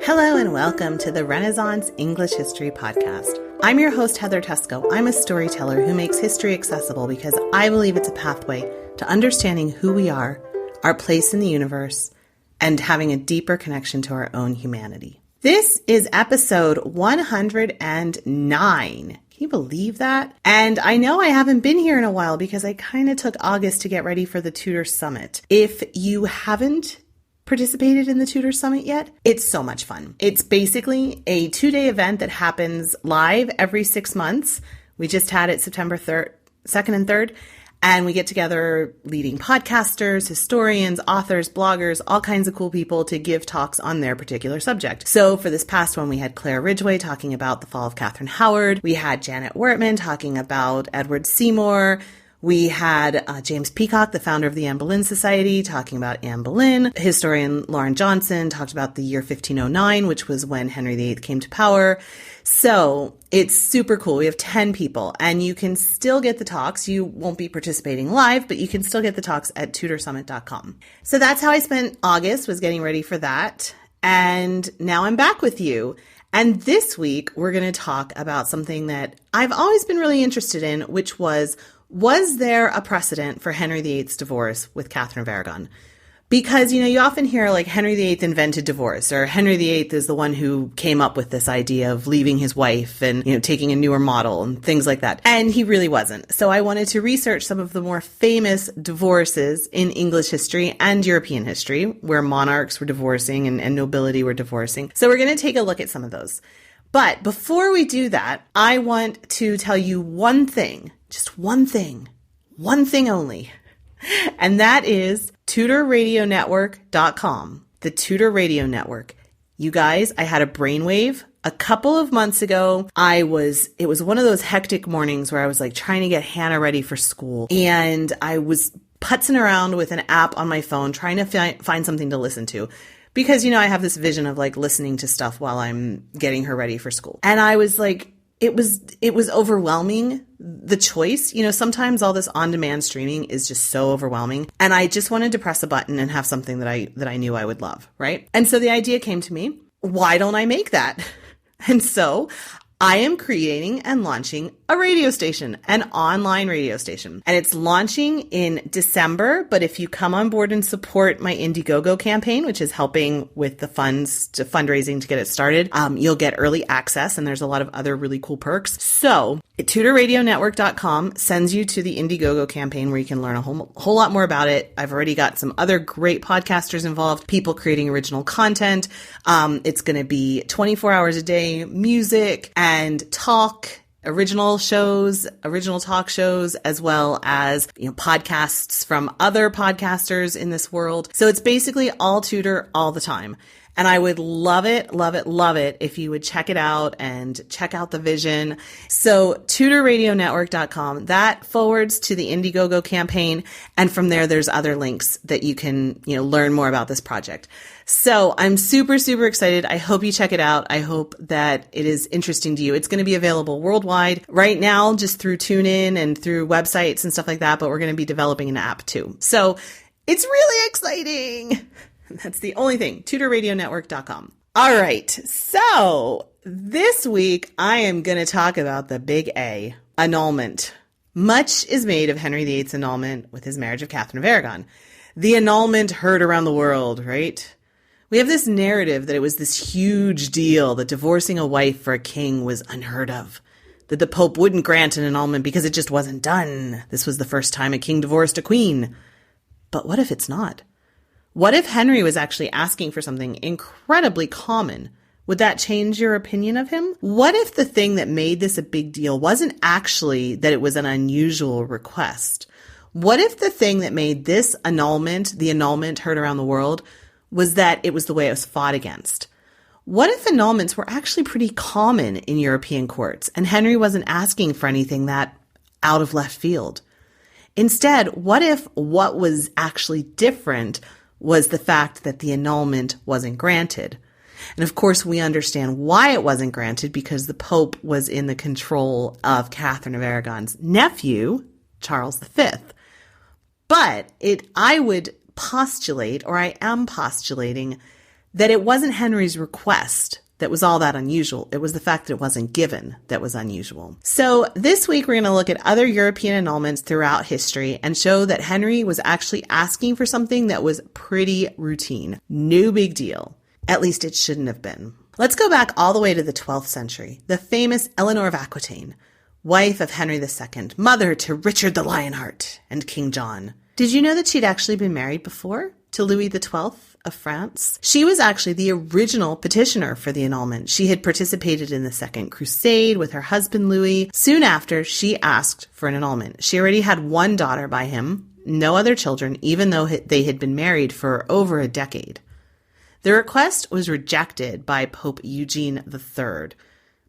Hello and welcome to the Renaissance English History Podcast. I'm your host, Heather Tesco. I'm a storyteller who makes history accessible because I believe it's a pathway to understanding who we are, our place in the universe, and having a deeper connection to our own humanity. This is episode 109. Can you believe that? And I know I haven't been here in a while because I kind of took August to get ready for the Tudor Summit. If you haven't participated in the Tudor Summit yet, it's so much fun. It's basically a 2-day event that happens live every 6 months. We just had it September 3rd, 2nd and 3rd, and we get together leading podcasters, historians, authors, bloggers, all kinds of cool people to give talks on their particular subject. So for this past one, we had Claire Ridgway talking about the fall of Catherine Howard. We had Janet Wortman talking about Edward Seymour. We had James Peacock, the founder of the Anne Boleyn Society, talking about Anne Boleyn. Historian Lauren Johnson talked about the year 1509, which was when Henry VIII came to power. So it's super cool. We have 10 people, and you can still get the talks. You won't be participating live, but you can still get the talks at tudorsummit.com. So that's how I spent August, was getting ready for that. And now I'm back with you. And this week, we're going to talk about something that I've always been really interested in, which was there a precedent for Henry VIII's divorce with Catherine of Aragon? Because, you often hear like Henry VIII invented divorce, or Henry VIII is the one who came up with this idea of leaving his wife and, taking a newer model and things like that. And he really wasn't. So I wanted to research some of the more famous divorces in English history and European history, where monarchs were divorcing and nobility were divorcing. So we're going to take a look at some of those. But before we do that, I want to tell you one thing, just one thing only. And that is TudorRadioNetwork.com, the Tudor Radio Network. You guys, I had a brainwave a couple of months ago. It was one of those hectic mornings where I was like trying to get Hannah ready for school. And I was putzing around with an app on my phone, trying to find something to listen to. Because, I have this vision of like listening to stuff while I'm getting her ready for school. And I was like, it was overwhelming, the choice. Sometimes all this on-demand streaming is just so overwhelming. And I just wanted to press a button and have something that I knew I would love, right? And so the idea came to me, why don't I make that? And so I am creating and launching a radio station, an online radio station. And it's launching in December. But if you come on board and support my Indiegogo campaign, which is helping with the fundraising to get it started, you'll get early access. And there's a lot of other really cool perks. So TudorRadioNetwork.com sends you to the Indiegogo campaign where you can learn a whole lot more about it. I've already got some other great podcasters involved, people creating original content. It's going to be 24 hours a day, music and talk, original talk shows, as well as, podcasts from other podcasters in this world. So it's basically all Tudor all the time. And I would love it if you would check it out and check out the vision. So TudorRadioNetwork.com, that forwards to the Indiegogo campaign. And from there, there's other links that you can, learn more about this project. So I'm super, super excited. I hope you check it out. I hope that it is interesting to you. It's going to be available worldwide right now, just through TuneIn and through websites and stuff like that. But we're going to be developing an app too. So it's really exciting. That's the only thing, TudorRadioNetwork.com. All right. So this week, I am going to talk about the big A, annulment. Much is made of Henry VIII's annulment with his marriage of Catherine of Aragon. The annulment heard around the world, right? We have this narrative that it was this huge deal, that divorcing a wife for a king was unheard of, that the Pope wouldn't grant an annulment because it just wasn't done. This was the first time a king divorced a queen. But what if it's not? What if Henry was actually asking for something incredibly common? Would that change your opinion of him? What if the thing that made this a big deal wasn't actually that it was an unusual request? What if the thing that made this annulment, the annulment heard around the world, was that it was the way it was fought against? What if annulments were actually pretty common in European courts and Henry wasn't asking for anything that out of left field? Instead, what if what was actually different was the fact that the annulment wasn't granted? And of course, we understand why it wasn't granted, because the Pope was in the control of Catherine of Aragon's nephew, Charles V. But I would postulate, or I am postulating, that it wasn't Henry's request that was all that unusual. It was the fact that it wasn't given that was unusual. So this week, we're going to look at other European annulments throughout history and show that Henry was actually asking for something that was pretty routine. No big deal. At least it shouldn't have been. Let's go back all the way to the 12th century. The famous Eleanor of Aquitaine, wife of Henry II, mother to Richard the Lionheart and King John. Did you know that she'd actually been married before to Louis XII of France? She was actually the original petitioner for the annulment. She had participated in the Second Crusade with her husband Louis. Soon after, she asked for an annulment. She already had one daughter by him, no other children, even though they had been married for over a decade. The request was rejected by Pope Eugene III.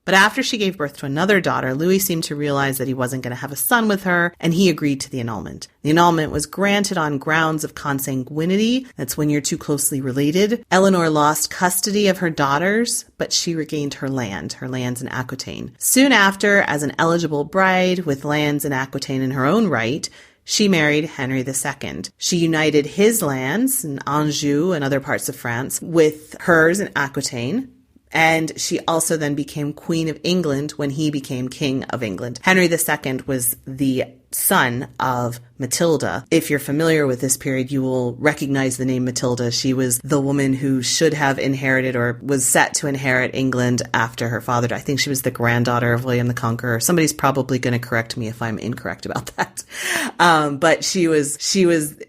But after she gave birth to another daughter, Louis seemed to realize that he wasn't going to have a son with her, and he agreed to the annulment. The annulment was granted on grounds of consanguinity. That's when you're too closely related. Eleanor lost custody of her daughters, but she regained her lands in Aquitaine. Soon after, as an eligible bride with lands in Aquitaine in her own right, she married Henry II. She united his lands in Anjou and other parts of France with hers in Aquitaine. And she also then became Queen of England when he became King of England. Henry II was the son of Matilda. If you're familiar with this period, you will recognize the name Matilda. She was the woman who should have inherited or was set to inherit England after her father died. I think she was the granddaughter of William the Conqueror. Somebody's probably going to correct me if I'm incorrect about that. But she was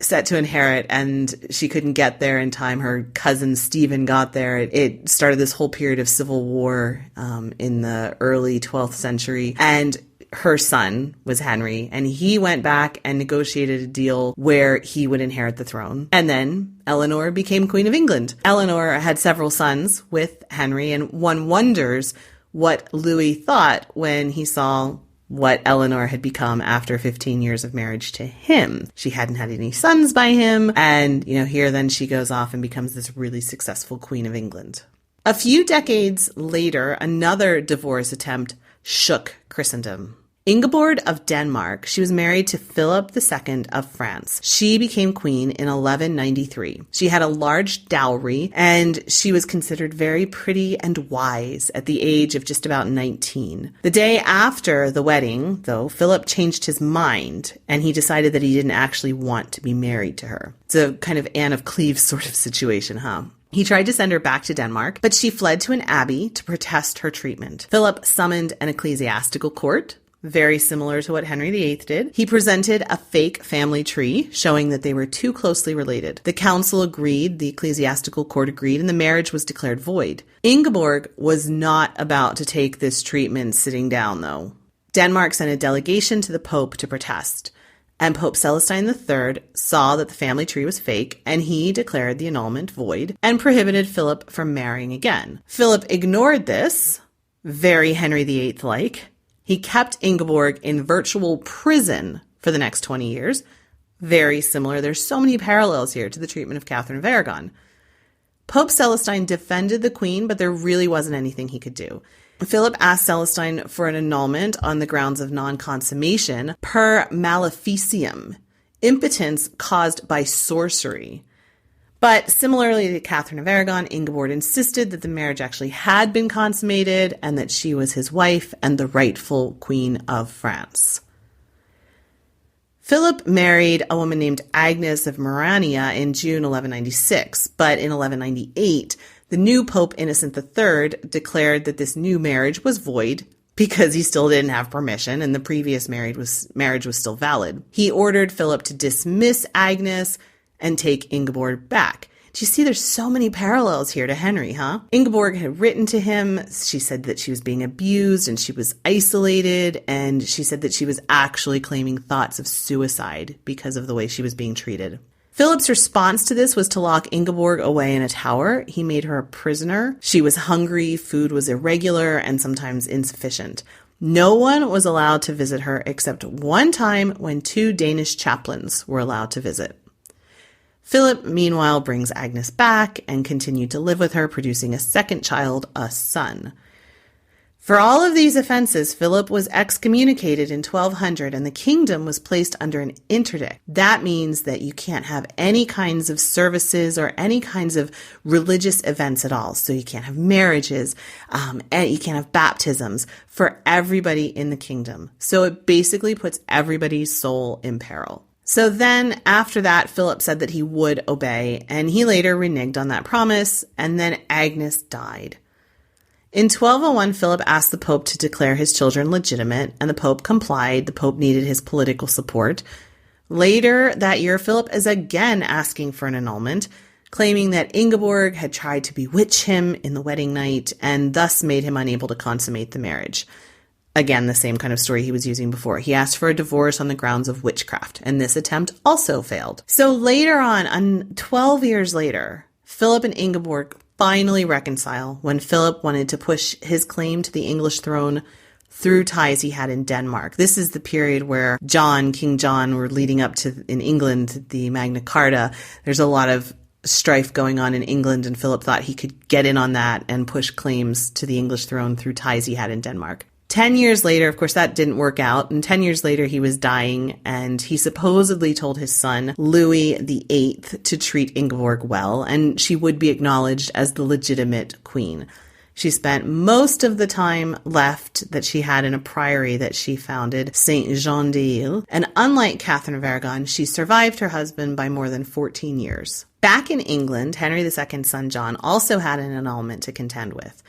set to inherit and she couldn't get there in time. Her cousin Stephen got there. It started this whole period of civil war in the early 12th century. And her son was Henry, and he went back and negotiated a deal where he would inherit the throne. And then Eleanor became Queen of England. Eleanor had several sons with Henry, and one wonders what Louis thought when he saw what Eleanor had become after 15 years of marriage to him. She hadn't had any sons by him, and, here then she goes off and becomes this really successful Queen of England. A few decades later, another divorce attempt shook Christendom. Ingeborg of Denmark, she was married to Philip II of France. She became queen in 1193. She had a large dowry, and she was considered very pretty and wise at the age of just about 19. The day after the wedding, though, Philip changed his mind, and he decided that he didn't actually want to be married to her. It's a kind of Anne of Cleves sort of situation, huh? He tried to send her back to Denmark, but she fled to an abbey to protest her treatment. Philip summoned an ecclesiastical court, very similar to what Henry VIII did. He presented a fake family tree showing that they were too closely related. The council agreed, the ecclesiastical court agreed, and the marriage was declared void. Ingeborg was not about to take this treatment sitting down, though. Denmark sent a delegation to the Pope to protest, and Pope Celestine III saw that the family tree was fake, and he declared the annulment void and prohibited Philip from marrying again. Philip ignored this, very Henry VIII-like. He kept Ingeborg in virtual prison for the next 20 years. Very similar. There's so many parallels here to the treatment of Catherine of Aragon. Pope Celestine defended the queen, but there really wasn't anything he could do. Philip asked Celestine for an annulment on the grounds of non-consummation per maleficium, impotence caused by sorcery. But similarly to Catherine of Aragon, Ingeborg insisted that the marriage actually had been consummated and that she was his wife and the rightful Queen of France. Philip married a woman named Agnes of Marania in June 1196, but in 1198, the new Pope Innocent III declared that this new marriage was void because he still didn't have permission and the previous marriage was still valid. He ordered Philip to dismiss Agnes and take Ingeborg back. Do you see there's so many parallels here to Henry, huh? Ingeborg had written to him. She said that she was being abused and she was isolated, and she said that she was actually claiming thoughts of suicide because of the way she was being treated. Philip's response to this was to lock Ingeborg away in a tower. He made her a prisoner. She was hungry, food was irregular, and sometimes insufficient. No one was allowed to visit her except one time when 2 Danish chaplains were allowed to visit. Philip, meanwhile, brings Agnes back and continued to live with her, producing a second child, a son. For all of these offenses, Philip was excommunicated in 1200 and the kingdom was placed under an interdict. That means that you can't have any kinds of services or any kinds of religious events at all. So you can't have marriages, and you can't have baptisms for everybody in the kingdom. So it basically puts everybody's soul in peril. So then after that, Philip said that he would obey, and he later reneged on that promise, and then Agnes died. In 1201, Philip asked the Pope to declare his children legitimate, and the Pope complied. The Pope needed his political support. Later that year, Philip is again asking for an annulment, claiming that Ingeborg had tried to bewitch him in the wedding night and thus made him unable to consummate the marriage. Again, the same kind of story he was using before. He asked for a divorce on the grounds of witchcraft, and this attempt also failed. So later on 12 years later, Philip and Ingeborg finally reconcile when Philip wanted to push his claim to the English throne through ties he had in Denmark. This is the period where King John were leading up to, in England, the Magna Carta. There's a lot of strife going on in England, and Philip thought he could get in on that and push claims to the English throne through ties he had in Denmark. 10 years later, of course, that didn't work out. And 10 years later, he was dying, and he supposedly told his son, Louis VIII, to treat Ingeborg well, and she would be acknowledged as the legitimate queen. She spent most of the time left that she had in a priory that she founded, Saint Jean d'Ile, and unlike Catherine of Aragon, she survived her husband by more than 14 years. Back in England, Henry II's son John also had an annulment to contend with.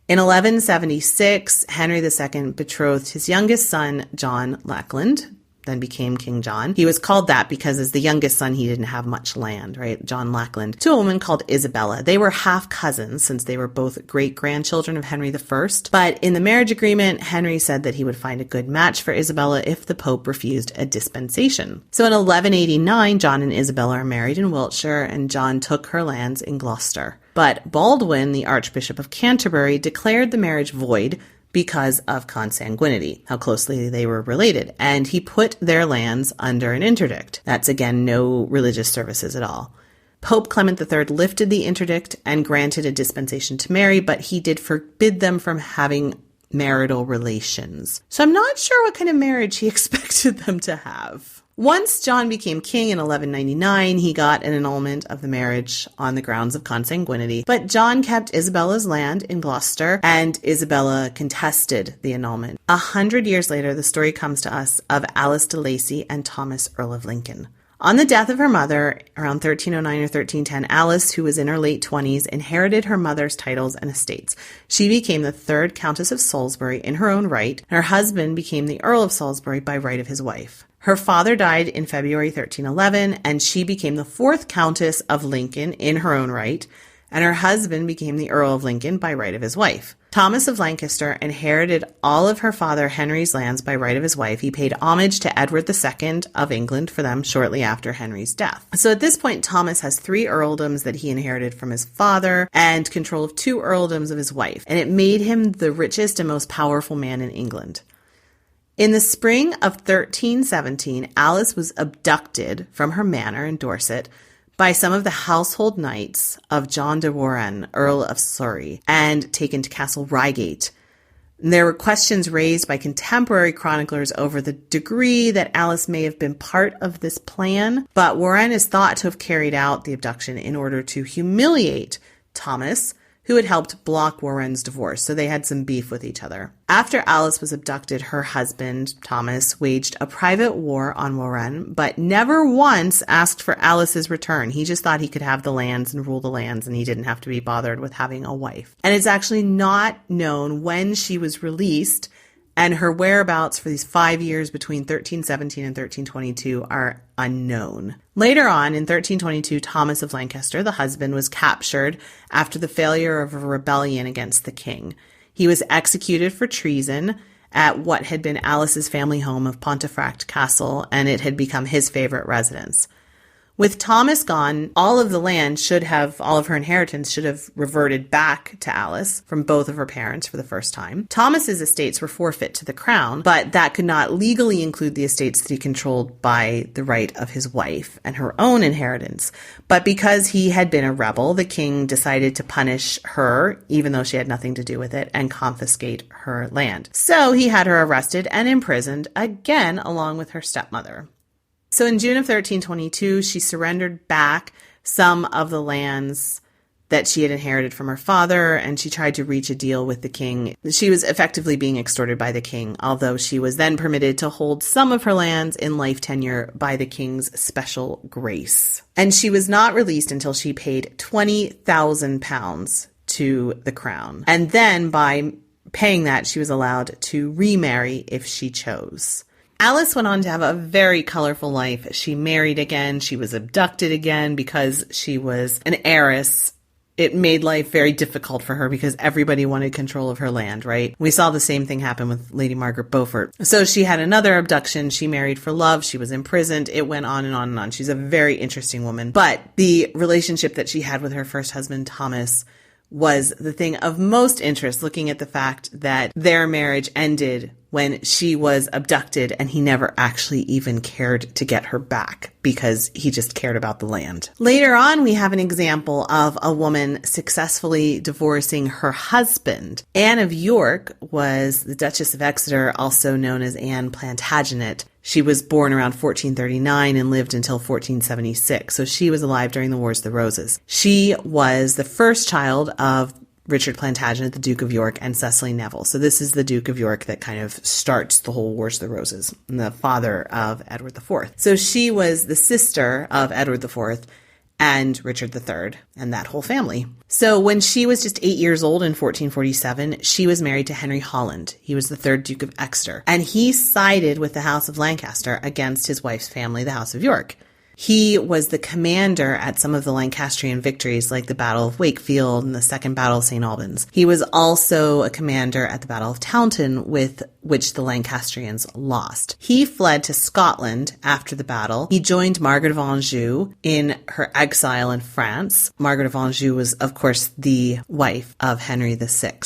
In 1176, Henry II betrothed his youngest son, John Lackland, then became King John. He was called that because as the youngest son, he didn't have much land, right? John Lackland, to a woman called Isabella. They were half cousins since they were both great-grandchildren of Henry I. But in the marriage agreement, Henry said that he would find a good match for Isabella if the Pope refused a dispensation. So in 1189, John and Isabella are married in Wiltshire, and John took her lands in Gloucester. But Baldwin, the Archbishop of Canterbury, declared the marriage void because of consanguinity, how closely they were related, and he put their lands under an interdict. That's, again, no religious services at all. Pope Clement III lifted the interdict and granted a dispensation to marry, but he did forbid them from having marital relations. So I'm not sure what kind of marriage he expected them to have. Once John became king in 1199, he got an annulment of the marriage on the grounds of consanguinity. But John kept Isabella's land in Gloucester, and Isabella contested the annulment. 100 years later, the story comes to us of Alice de Lacy and Thomas, Earl of Lincoln. On the death of her mother, around 1309 or 1310, Alice, who was in her late 20s, inherited her mother's titles and estates. She became the third Countess of Salisbury in her own right, and her husband became the Earl of Salisbury by right of his wife. Her father died in February 1311, and she became the fourth Countess of Lincoln in her own right, and her husband became the Earl of Lincoln by right of his wife. Thomas of Lancaster inherited all of her father Henry's lands by right of his wife. He paid homage to Edward II of England for them shortly after Henry's death. So at this point, Thomas has 3 earldoms that he inherited from his father and control of 2 earldoms of his wife, and it made him the richest and most powerful man in England. In the spring of 1317, Alice was abducted from her manor in Dorset by some of the household knights of John de Warenne, Earl of Surrey, and taken to Castle Reigate. There were questions raised by contemporary chroniclers over the degree that Alice may have been part of this plan, but Warenne is thought to have carried out the abduction in order to humiliate Thomas, who had helped block Warenne's divorce, so they had some beef with each other. After Alice was abducted, her husband, Thomas, waged a private war on Warenne, but never once asked for Alice's return. He just thought he could have the lands and rule the lands, and he didn't have to be bothered with having a wife. And it's actually not known when she was released, and her whereabouts for these 5 years between 1317 and 1322 are unknown. Later on, in 1322, Thomas of Lancaster, the husband, was captured after the failure of a rebellion against the king. He was executed for treason at what had been Alice's family home of Pontefract Castle, and it had become his favorite residence. With Thomas gone, all of her inheritance should have reverted back to Alice from both of her parents for the first time. Thomas's estates were forfeit to the crown, but that could not legally include the estates that he controlled by the right of his wife and her own inheritance. But because he had been a rebel, the king decided to punish her, even though she had nothing to do with it, and confiscate her land. So he had her arrested and imprisoned again, along with her stepmother. So in June of 1322, she surrendered back some of the lands that she had inherited from her father, and she tried to reach a deal with the king. She was effectively being extorted by the king, although she was then permitted to hold some of her lands in life tenure by the king's special grace. And she was not released until she paid £20,000 to the crown. And then by paying that, she was allowed to remarry if she chose. Alice went on to have a very colorful life. She married again. She was abducted again because she was an heiress. It made life very difficult for her because everybody wanted control of her land, right? We saw the same thing happen with Lady Margaret Beaufort. So she had another abduction. She married for love. She was imprisoned. It went on and on and on. She's a very interesting woman. But the relationship that she had with her first husband, Thomas, was the thing of most interest, looking at the fact that their marriage ended when she was abducted and he never actually even cared to get her back because he just cared about the land. Later on, we have an example of a woman successfully divorcing her husband. Anne of York was the Duchess of Exeter, also known as Anne Plantagenet. She was born around 1439 and lived until 1476, so she was alive during the Wars of the Roses. She was the first child of Richard Plantagenet, the Duke of York, and Cecily Neville. So this is the Duke of York that kind of starts the whole Wars of the Roses, and the father of Edward IV. So she was the sister of Edward IV and Richard III and that whole family. So when she was just 8 years old in 1447, she was married to Henry Holland. He was the third Duke of Exeter, and he sided with the House of Lancaster against his wife's family, the House of York. He was the commander at some of the Lancastrian victories, like the Battle of Wakefield and the Second Battle of St. Albans. He was also a commander at the Battle of Taunton, with which the Lancastrians lost. He fled to Scotland after the battle. He joined Margaret of Anjou in her exile in France. Margaret of Anjou was, of course, the wife of Henry VI,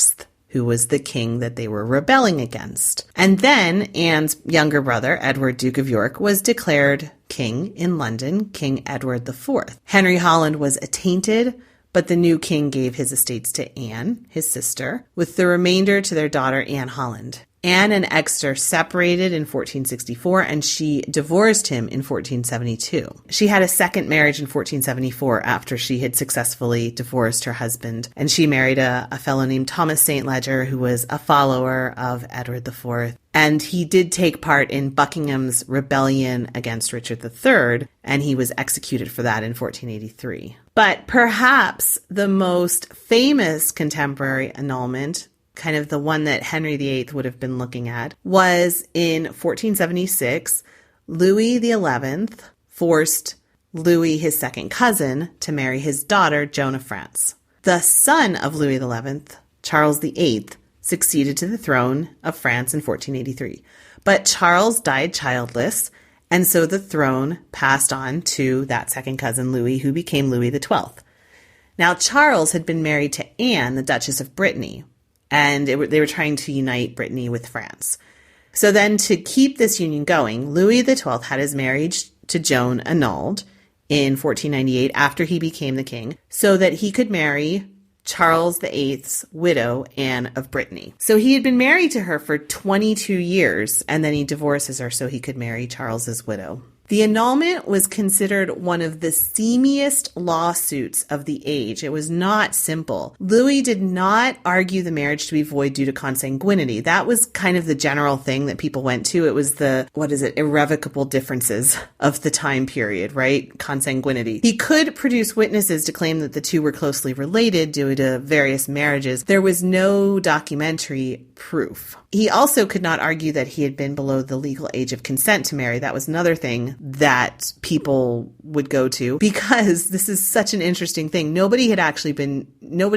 who was the king that they were rebelling against. And then Anne's younger brother, Edward, Duke of York, was declared king in London, King Edward IV. Henry Holland was attainted, but the new king gave his estates to Anne, his sister, with the remainder to their daughter, Anne Holland. Anne and Exeter separated in 1464, and she divorced him in 1472. She had a second marriage in 1474 after she had successfully divorced her husband, and she married a fellow named Thomas St. Leger, who was a follower of Edward IV. And he did take part in Buckingham's rebellion against Richard III, and he was executed for that in 1483. But perhaps the most famous contemporary annulment, kind of the one that Henry VIII would have been looking at, was in 1476. Louis XI forced Louis, his second cousin, to marry his daughter, Joan of France. The son of Louis XI, Charles VIII, succeeded to the throne of France in 1483. But Charles died childless, and so the throne passed on to that second cousin, Louis, who became Louis XII. Now, Charles had been married to Anne, the Duchess of Brittany, and they were trying to unite Brittany with France. So then, to keep this union going, Louis XII had his marriage to Joan annulled in 1498 after he became the king, so that he could marry Charles VIII's widow, Anne of Brittany. So he had been married to her for 22 years, and then he divorces her so he could marry Charles's widow. The annulment was considered one of the seamiest lawsuits of the age. It was not simple. Louis did not argue the marriage to be void due to consanguinity. That was kind of the general thing that people went to. It was the, irrevocable differences of the time period, right? Consanguinity. He could produce witnesses to claim that the two were closely related due to various marriages. There was no documentary proof. He also could not argue that he had been below the legal age of consent to marry. That was another thing that people would go to, because this is such an interesting thing. Nobody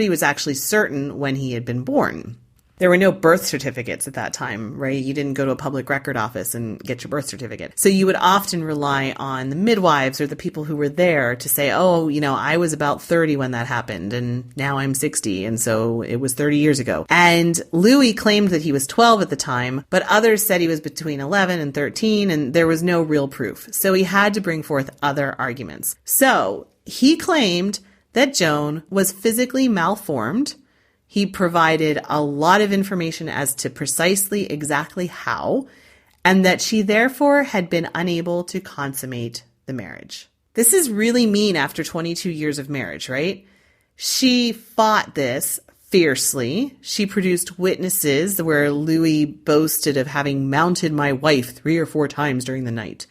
was actually certain when he had been born. There were no birth certificates at that time, right? You didn't go to a public record office and get your birth certificate. So you would often rely on the midwives or the people who were there to say, oh, I was about 30 when that happened and now I'm 60. And so it was 30 years ago. And Louis claimed that he was 12 at the time, but others said he was between 11 and 13 and there was no real proof. So he had to bring forth other arguments. So he claimed that Joan was physically malformed. He provided a lot of information as to precisely exactly how, and that she therefore had been unable to consummate the marriage. This is really mean after 22 years of marriage, right? She fought this fiercely. She produced witnesses where Louis boasted of having mounted my wife 3 or 4 times during the night.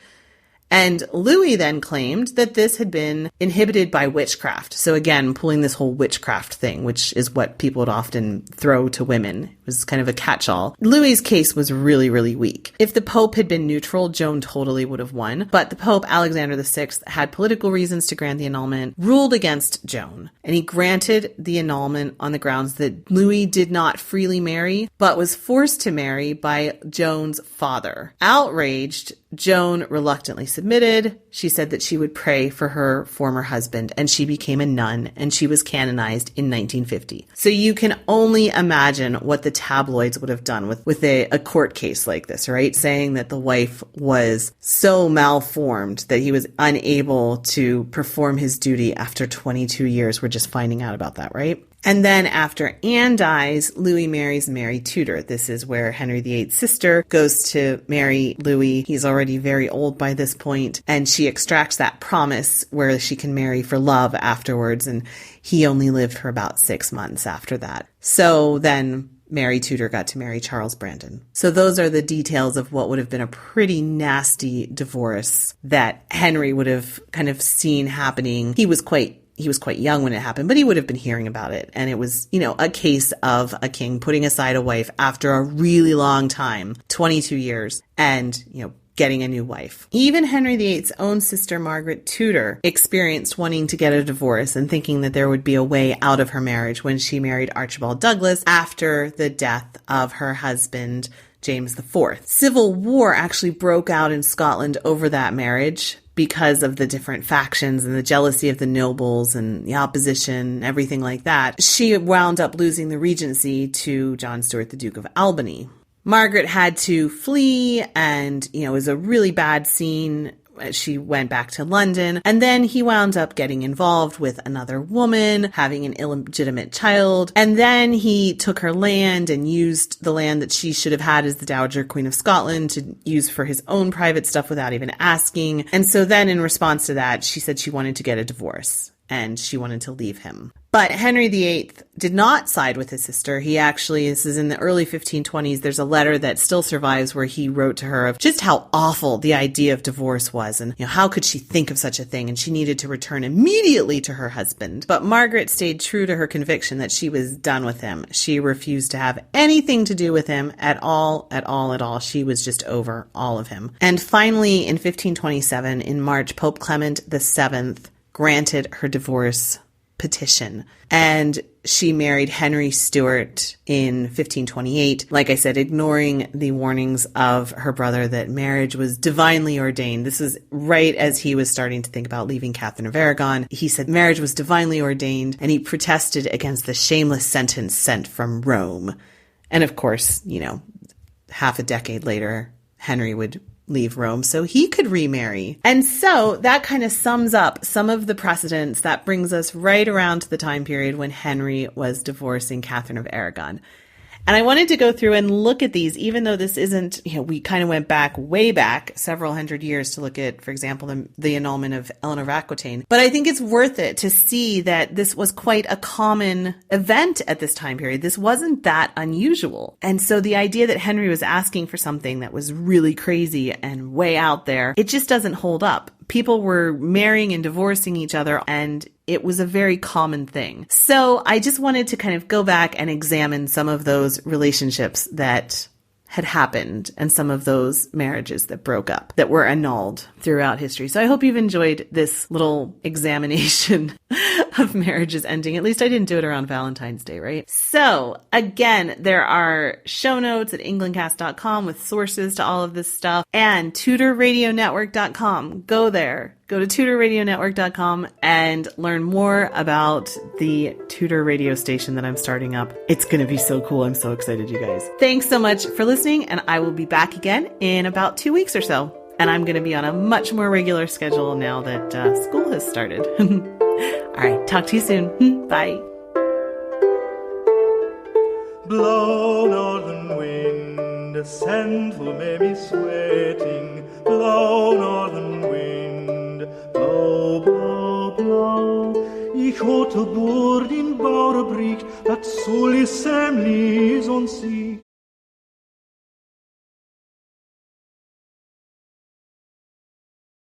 And Louis then claimed that this had been inhibited by witchcraft. So again, pulling this whole witchcraft thing, which is what people would often throw to women. It was kind of a catch-all. Louis's case was really, really weak. If the Pope had been neutral, Joan totally would have won. But the Pope, Alexander VI, had political reasons to grant the annulment, ruled against Joan. And he granted the annulment on the grounds that Louis did not freely marry, but was forced to marry by Joan's father. Outraged, Joan reluctantly submitted. She said that she would pray for her former husband, and she became a nun, and she was canonized in 1950. So you can only imagine what the tabloids would have done with a court case like this, right? Saying that the wife was so malformed that he was unable to perform his duty after 22 years. We're just finding out about that, right? And then after Anne dies, Louis marries Mary Tudor. This is where Henry VIII's sister goes to marry Louis. He's already very old by this point, and she extracts that promise where she can marry for love afterwards, and he only lived for about 6 months after that. So then Mary Tudor got to marry Charles Brandon. So those are the details of what would have been a pretty nasty divorce that Henry would have kind of seen happening. He was quite young when it happened, but he would have been hearing about it. And it was, a case of a king putting aside a wife after a really long time, 22 years, and, getting a new wife. Even Henry VIII's own sister, Margaret Tudor, experienced wanting to get a divorce and thinking that there would be a way out of her marriage when she married Archibald Douglas after the death of her husband, James IV. Civil war actually broke out in Scotland over that marriage because of the different factions and the jealousy of the nobles and the opposition, everything like that. She wound up losing the regency to John Stuart, the Duke of Albany. Margaret had to flee, and, it was a really bad scene. She went back to London, and then he wound up getting involved with another woman, having an illegitimate child, and then he took her land and used the land that she should have had as the Dowager Queen of Scotland to use for his own private stuff without even asking. And so then in response to that, she said she wanted to get a divorce, and she wanted to leave him. But Henry VIII did not side with his sister. He actually, this is in the early 1520s, there's a letter that still survives where he wrote to her of just how awful the idea of divorce was, and how could she think of such a thing, and she needed to return immediately to her husband. But Margaret stayed true to her conviction that she was done with him. She refused to have anything to do with him at all. She was just over all of him. And finally, in 1527, in March, Pope Clement VII granted her divorce petition, and she married Henry Stuart in 1528, like I said, ignoring the warnings of her brother that marriage was divinely ordained. This is right as he was starting to think about leaving Catherine of Aragon. He said marriage was divinely ordained, and he protested against the shameless sentence sent from Rome. And of course, half a decade later, Henry would leave Rome so he could remarry. And so that kind of sums up some of the precedents that brings us right around to the time period when Henry was divorcing Catherine of Aragon. And I wanted to go through and look at these, even though this isn't, we kind of went way back several hundred years to look at, for example, the annulment of Eleanor of Aquitaine. But I think it's worth it to see that this was quite a common event at this time period. This wasn't that unusual. And so the idea that Henry was asking for something that was really crazy and way out there, it just doesn't hold up. People were marrying and divorcing each other, and it was a very common thing. So I just wanted to kind of go back and examine some of those relationships that had happened and some of those marriages that broke up, that were annulled throughout history. So I hope you've enjoyed this little examination of marriages ending. At least I didn't do it around Valentine's Day, right? So again, there are show notes at englandcast.com with sources to all of this stuff, and TudorRadioNetwork.com. Go there. Go to TudorRadioNetwork.com and learn more about the Tudor radio station that I'm starting up. It's going to be so cool. I'm so excited, you guys. Thanks so much for listening, and I will be back again in about 2 weeks or so. And I'm going to be on a much more regular schedule now that school has started. All right, talk to you soon. Bye. Blow, northern wind, a sandful may be sweating. Blow, northern wind, blow, blow, blow. Ich hote boord in Bouwrebriek, dat soll is hem lies on sea.